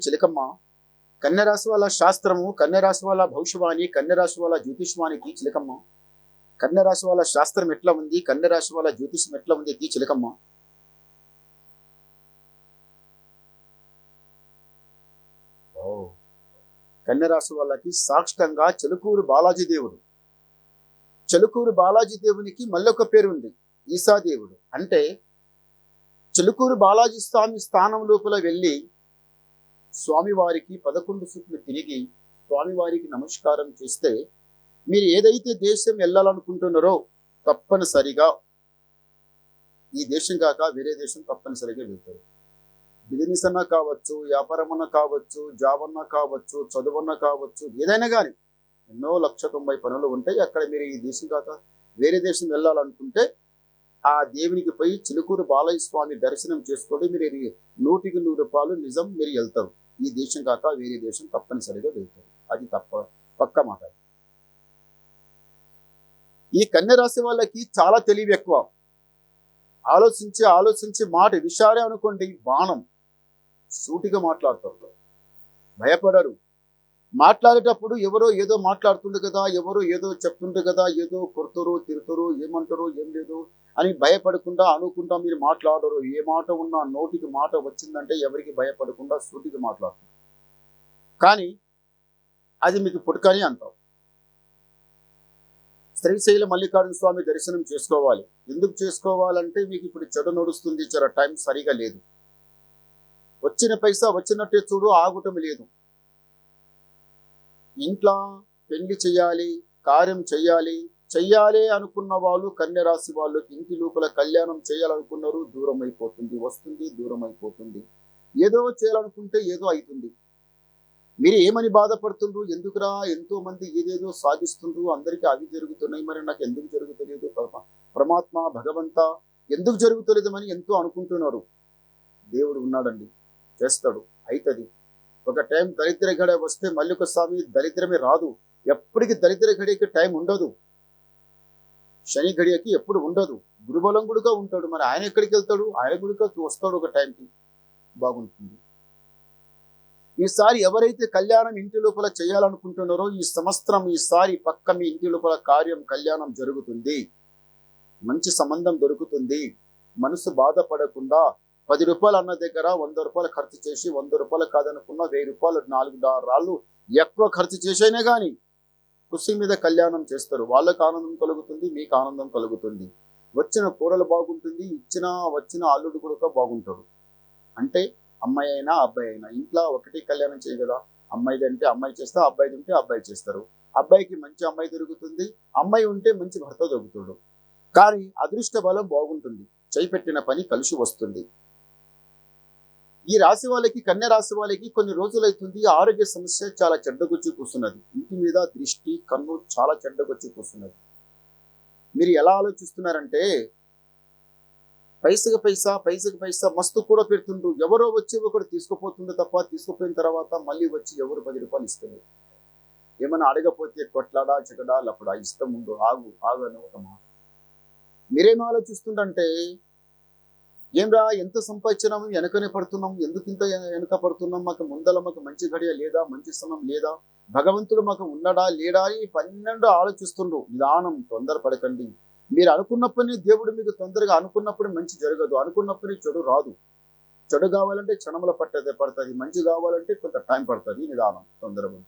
చిలకమ్మ, కన్యరాశి వాళ్ళ శాస్త్రము, కన్యరాశి వాళ్ళ భవిష్యవాణి, కన్యరాశి వాళ్ళ జ్యోతిష్మానికి చిలకమ్మ. కన్యరాశి వాళ్ళ శాస్త్రం ఎట్లా ఉంది, కన్యరాశి వాళ్ళ జ్యోతిష్యం ఎట్లా ఉంది చిలకమ్మ. కన్యరాశి వాళ్ళకి సాక్షితంగా చెలుకూరు బాలాజీ దేవుడు. చెలుకూరు బాలాజీ దేవునికి మళ్ళొక పేరు ఉంది, ఈశాదేవుడు. అంటే చెలుకూరు బాలాజీ స్వామి స్థానం లోపల వెళ్ళి స్వామివారికి 11 సుట్లు తిరిగి స్వామివారికి నమస్కారం చేస్తే మీరు ఏదైతే దేశం వెళ్ళాలనుకుంటున్నారో తప్పనిసరిగా ఈ దేశం కాక వేరే దేశం తప్పనిసరిగా వెళ్తారు. బిజినెస్ అన్నా కావచ్చు, వ్యాపారం అన్నా కావచ్చు, జాబ్ అన్నా కావచ్చు, చదువన్నా కావచ్చు, ఏదైనా కానీ ఎన్నో 190 పనులు ఉంటాయి. అక్కడ మీరు ఈ దేశం కాక వేరే దేశం వెళ్ళాలనుకుంటే ఆ దేవునికి పోయి చిలుకూరు బాలయ్య స్వామి దర్శనం చేసుకోండి. మీరు 100కి 100 రూపాయలు నిజం, మీరు వెళ్తారు. ఈ దేశం కాక వేరే దేశం తప్పనిసరిగా వెళ్తారు. అది పక్క మాట. ఈ కన్యరాశి వాళ్ళకి చాలా తెలివి ఎక్కువ. ఆలోచించి మాట విషయాలే అనుకోండి, బాణం సూటిగా మాట్లాడతారు, భయపడరు. మాట్లాడేటప్పుడు ఎవరో ఏదో మాట్లాడుతుండే కదా, ఎవరో ఏదో చెప్తుండే కదా, ఏదో కొడతారు, తిరుతారు, ఏమంటారు, ఏం లేదు అని భయపడకుండా అనుకుంటా మీరు మాట్లాడరు. ఏ మాట ఉన్నా నోటికి మాట వచ్చిందంటే ఎవరికి భయపడకుండా సూటిగా మాట్లాడతారు. కానీ అది మీకు పుడకని అంటాం. శ్రీశైల మల్లికార్జున స్వామి దర్శనం చేసుకోవాలి. ఎందుకు చేసుకోవాలంటే మీకు ఇప్పుడు చెడు నడుస్తుంది, జర టైం సరిగా లేదు. వచ్చిన పైసా వచ్చినట్టే చూడు, ఆగుటం లేదు. ఇంట్లో పెళ్లి చేయాలి, కార్యం చెయ్యాలి అనుకున్న వాళ్ళు కన్యరాశి వాళ్ళకి ఇంటి లోపల కళ్యాణం చేయాలనుకున్నారు, దూరం అయిపోతుంది, వస్తుంది, దూరం అయిపోతుంది. ఏదో చేయాలనుకుంటే ఏదో అవుతుంది. మీరు ఏమని బాధపడుతుండ్రు, ఎందుకురా ఎంతో మంది ఏదేదో సాధిస్తుండ్రు, అందరికీ అవి జరుగుతున్నాయి, మరి నాకు ఎందుకు జరుగుతలేదు, పరమాత్మ భగవంత ఎందుకు జరుగుతలేదని ఎంతో అనుకుంటున్నారు. దేవుడు ఉన్నాడండి, చేస్తాడు, అవుతుంది. ఒక టైం దరిద్ర గడ వస్తే మళ్ళీ ఒకసారి దరిద్రమే రాదు. ఎప్పటికి దరిద్ర గడియకి టైం ఉండదు, శని గడియకి ఎప్పుడు ఉండదు. గురుబలం గుడిగా ఉంటాడు, మరి ఆయన ఎక్కడికి వెళ్తాడు, ఆయన గుడిగా వస్తాడు ఒక టైంకి, బాగుంటుంది. ఈసారి ఎవరైతే కళ్యాణం ఇంటి లోపల చేయాలనుకుంటున్నారో ఈ సంవత్సరం ఈసారి పక్క మీ ఇంటి లోపల కార్యం కళ్యాణం జరుగుతుంది, మంచి సంబంధం దొరుకుతుంది. మనసు బాధపడకుండా 10 రూపాయలు అన్న దగ్గర 100 రూపాయలు ఖర్చు చేసి, 100 రూపాయలు కాదనుకున్నా 1000 రూపాయలు 4 రాళ్ళు ఎక్కువ ఖర్చు చేసైనా కానీ కుర్చీ మీద కళ్యాణం చేస్తారు. వాళ్ళకు ఆనందం కలుగుతుంది, మీకు ఆనందం కలుగుతుంది. వచ్చిన కూరలు బాగుంటుంది, వచ్చిన అల్లుడు కూడా బాగుంటాడు. అంటే అమ్మాయి అయినా అబ్బాయి అయినా ఇంట్లో ఒకటి కళ్యాణం చేయ కదా. అమ్మాయిది అంటే అమ్మాయి చేస్తా, అబ్బాయిది ఉంటే అబ్బాయి చేస్తారు. అబ్బాయికి మంచి అమ్మాయి దొరుకుతుంది, అమ్మాయి ఉంటే మంచి భర్త దొరుకుతాడు. కానీ అదృష్ట బలం బాగుంటుంది, చేయిపెట్టిన పని కలిసి వస్తుంది. ఈ రాశి వాళ్ళకి, కన్య రాశి వాళ్ళకి కొన్ని రోజులైతుంది ఆరోగ్య సమస్య చాలా చెడ్డగొచ్చి కూస్తున్నది. ఇంటి మీద దృష్టి, కన్ను చాలా చెడ్డగొచ్చి కూస్తున్నది. మీరు ఎలా ఆలోచిస్తున్నారంటే పైసకి పైసా మస్తు కూడా పెడుతుండ్రు. ఎవరో వచ్చి ఒకడు తీసుకుపోతుండే తప్ప తీసుకుపోయిన తర్వాత మళ్ళీ వచ్చి ఎవరు 10 రూపాయలు ఇస్తారు. ఏమైనా అడగపోతే కొట్లాడా, చెగడా, లపడా, ఇష్టం ఉండు, ఆగు అని ఒక మాట. మీరేం ఆలోచిస్తుండంటే ఏంరా ఎంత సంపాదించినాము, వెనకనే పడుతున్నాం, ఎందుకు ఇంత వెనక పడుతున్నాం, మాకు ముందల మాకు మంచి గడియ లేదా, మంచి సమయం లేదా, భగవంతుడు మాకు ఉన్నాడా లేడా అని 12 ఆలోచిస్తుండ్రు. నిదానం, తొందరపడకండి. మీరు అనుకున్నప్పుడే దేవుడు మీకు తొందరగా అనుకున్నప్పుడు మంచి జరగదు, అనుకున్నప్పుడే చెడు రాదు. చెడు కావాలంటే క్షణముల పడుతుంది, మంచి కావాలంటే కొంత టైం పడుతుంది. నిదానం, తొందరపడి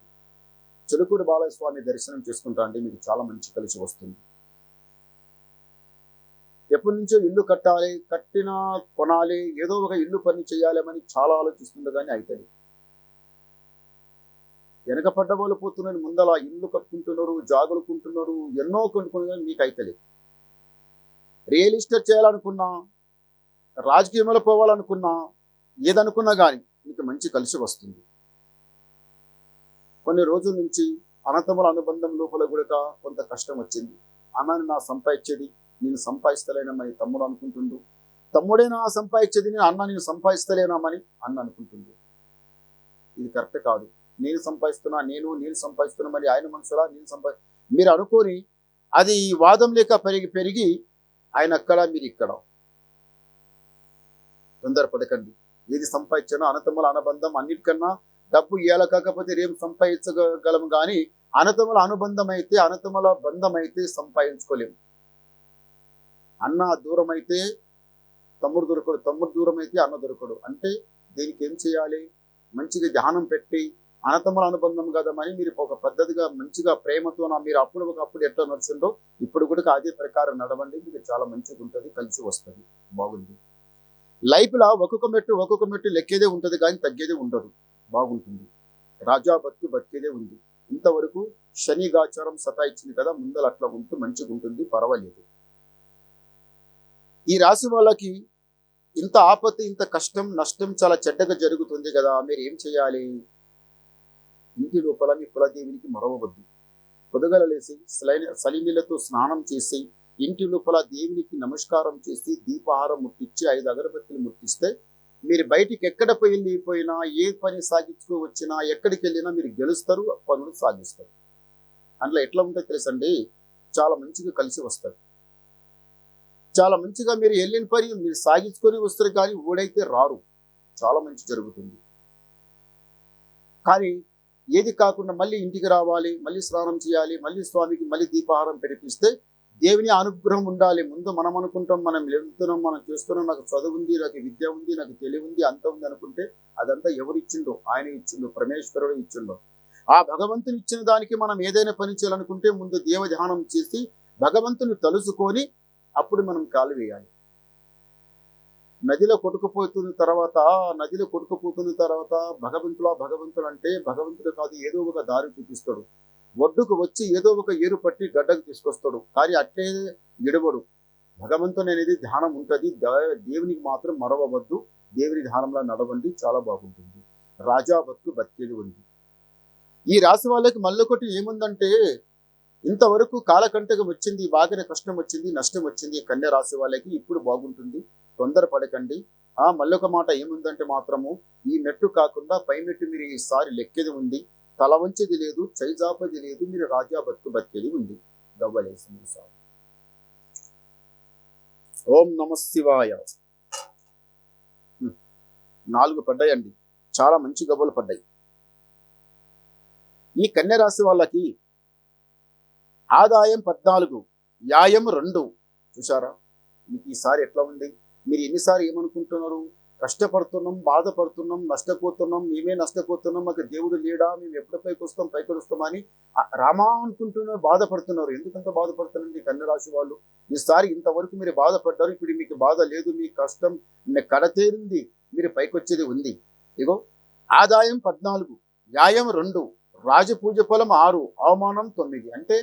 చిలుకూరు బాలయ్య స్వామి దర్శనం చేసుకుంటా అంటే మీకు చాలా మంచి కలిసి వస్తుంది. ఎప్పటి నుంచో ఇల్లు కట్టాలి, కట్టినా కొనాలి, ఏదో ఒక ఇల్లు పని చేయాలేమని చాలా ఆలోచిస్తుంది, కానీ అవుతుంది. వెనక పడ్డ వాళ్ళు పోతున్నారు, ముందల ఇల్లు కట్టుకుంటున్నారు, జాగులు కొంటున్నారు, ఎన్నో కొనుక్కుని, కానీ మీకు అవుతుంది. రియల్ ఎస్టేట్ చేయాలనుకున్నా, రాజకీయంలో పోవాలనుకున్నా, ఏదనుకున్నా కానీ మీకు మంచి కలిసి వస్తుంది. కొన్ని రోజుల నుంచి అనంతముల అనుబంధం లోపల కూడా కొంత కష్టం వచ్చింది. అన్నని నా సంపాదించేది నేను సంపాదిస్తలేనమని తమ్ముడు అనుకుంటుండు, తమ్ముడే నా సంపాదించేది నేను సంపాదిస్తలేనామని అన్న అనుకుంటుండు. ఇది కరెక్ట్ కాదు. నేను సంపాదిస్తున్నా మరి ఆయన మనసులా మీరు అనుకొని అది వాదం లేక పెరిగి ఆయన అక్కడ, మీరు ఇక్కడ. తొందరపడకండి. ఏది సంపాదించినా అన్నతమ్ముల అనుబంధం అన్నిటికన్నా డబ్బు ఇయ్యాల కాకపోతే ఏం సంపాదించగలము కానీ అన్నతమ్ముల అనుబంధం అయితే అన్నతమ్ముల బంధం అయితే సంపాదించుకోలేము. అన్న దూరం అయితే తమ్ముడు దొరకడు, తమ్ముడు దూరం అయితే అన్న దొరకడు. అంటే దీనికి ఏం చేయాలి? మంచిగా ధ్యానం పెట్టి అన్నతమ్ముల అనుబంధం కదమని మీరు ఒక పద్ధతిగా మంచిగా ప్రేమతో మీరు అప్పుడు ఎట్లా నడుచుండో ఇప్పుడు కూడా అదే ప్రకారం నడవండి. మీకు చాలా మంచిగా ఉంటుంది, కలిసి వస్తుంది. బాగుంది. లైఫ్లో ఒక్కొక్క మెట్టు లెక్కేదే ఉంటుంది కానీ తగ్గేదే ఉండదు. బాగుంటుంది. రాజా బతికేదే ఉంది. ఇంతవరకు శని గాచారం సతాయిచ్చింది కదా, ముందర అట్లా ఉంటూ మంచిగా ఉంటుంది, పర్వాలేదు. ఈ రాశి వాళ్ళకి ఇంత ఆపత్తి, ఇంత కష్టం, నష్టం చాలా చెడ్డగా జరుగుతుంది కదా, మీరు ఏం చేయాలి? ఇంటి లోపల మీ కులదేవినికి మరవవద్దు. పొదగల లేసి సలినీళ్లతో స్నానం చేసి ఇంటి లోపల దేవునికి నమస్కారం చేసి దీపహారం ముట్టించి 5 అగరబత్తులు ముట్టిస్తే మీరు బయటికి ఎక్కడ వెళ్ళిపోయినా, ఏ పని సాగించుకో వచ్చినా, ఎక్కడికి వెళ్ళినా మీరు గెలుస్తారు, పనులు సాగిస్తారు. అందులో ఎట్లా ఉంటే తెలుసండి, చాలా మంచిగా కలిసి వస్తారు. చాలా మంచిగా మీరు వెళ్ళిన పని మీరు సాగించుకొని వస్తారు కానీ ఓడైతే రారు. చాలా మంచి జరుగుతుంది. కానీ ఏది కాకుండా మళ్ళీ ఇంటికి రావాలి, మళ్ళీ స్నానం చేయాలి, మళ్ళీ స్వామికి మళ్ళీ దీపాహారం పెట్టిస్తే దేవుని అనుగ్రహం ఉండాలి. ముందు మనం అనుకుంటాం, మనం వెళ్తున్నాం, మనం చేస్తున్నాం, నాకు చదువు ఉంది, నాకు విద్య ఉంది, నాకు తెలివి ఉంది, అంత ఉంది అనుకుంటే అదంతా ఎవరు ఇచ్చిండో? ఆయన ఇచ్చిండో, పరమేశ్వరుడు ఇచ్చిండో. ఆ భగవంతుని ఇచ్చిన దానికి మనం ఏదైనా పని చేయాలనుకుంటే ముందు దేవ ధ్యానం చేసి భగవంతుని తలుసుకొని అప్పుడు మనం కాలు వేయాలి. నదిలో కొట్టుకుపోతున్న తర్వాత భగవంతుడు అంటే భగవంతుడు కాదు, ఏదో ఒక దారి చూపిస్తాడు. ఒడ్డుకు వచ్చి ఏదో ఒక ఏరు పట్టి గడ్డకు తీసుకొస్తాడు. కానీ అట్లే ఎడవడు. భగవంతుని అనేది ధ్యానం ఉంటుంది. దేవునికి మాత్రం మరవవద్దు. దేవుని ధ్యానంలో నడవండి, చాలా బాగుంటుంది. రాజా బతికేది ఉంది. ఈ రాశి వాళ్ళకి మళ్ళొకటి ఏముందంటే, ఇంతవరకు కాలకంటకం వచ్చింది, బాగానే కష్టం వచ్చింది, నష్టం వచ్చింది. కన్య రాశి వాళ్ళకి ఇప్పుడు బాగుంటుంది, తొందరపడకండి. మళ్ళొక మాట ఏముందంటే మాత్రము, ఈ మెట్టు కాకుండా పై మెట్టు మీరు ఈసారి లెక్కేది ఉంది. తల వంచేది లేదు, చైజాపది లేదు, మీరు రాజా బతికేది ఉంది. గవ్వలేసి సార్. ఓం నమ శివాయ. 4 పడ్డాయండి, చాలా మంచి గవ్వలు పడ్డాయి. ఈ కన్య రాశి వాళ్ళకి ఆదాయం 14, వ్యాయం 2. చూసారా? మీకు ఈసారి ఎట్లా ఉంది? మీరు ఎన్నిసార్లు ఏమనుకుంటున్నారు? కష్టపడుతున్నాం, బాధపడుతున్నాం, నష్టపోతున్నాం, మేమే నష్టపోతున్నాం, మాకు దేవుడు లేడా, మేము ఎప్పుడు పైకి వస్తాం అని రామా అనుకుంటున్నారు, బాధపడుతున్నారు. ఎందుకంత బాధపడుతున్నారండి కన్య రాశి వాళ్ళు? ఈసారి ఇంతవరకు మీరు బాధపడ్డారు, ఇప్పుడు మీకు బాధ లేదు, మీ కష్టం కడతేరింది, మీరు పైకి వచ్చేది ఉంది. ఇగో ఆదాయం 14, వ్యాయం 2, రాజపూజ ఫలం 6, అవమానం 9. అంటే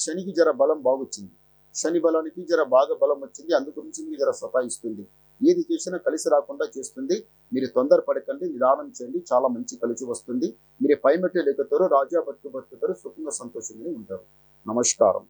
శనికి బలం బాగొచ్చింది. శని బలానికి బాగా బలం వచ్చింది. అందుగురించి మీకు సతాయిస్తుంది. ఏది చేసినా కలిసి రాకుండా చేస్తుంది. మీరు తొందరపడకండి, నిదానం చేయండి, చాలా మంచి కలిసి వస్తుంది. మీరు పై మెట్టు లేకపోతారు, రాజా బతుకుతారు, సుఖంగా సంతోషంగా ఉంటారు. నమస్కారం.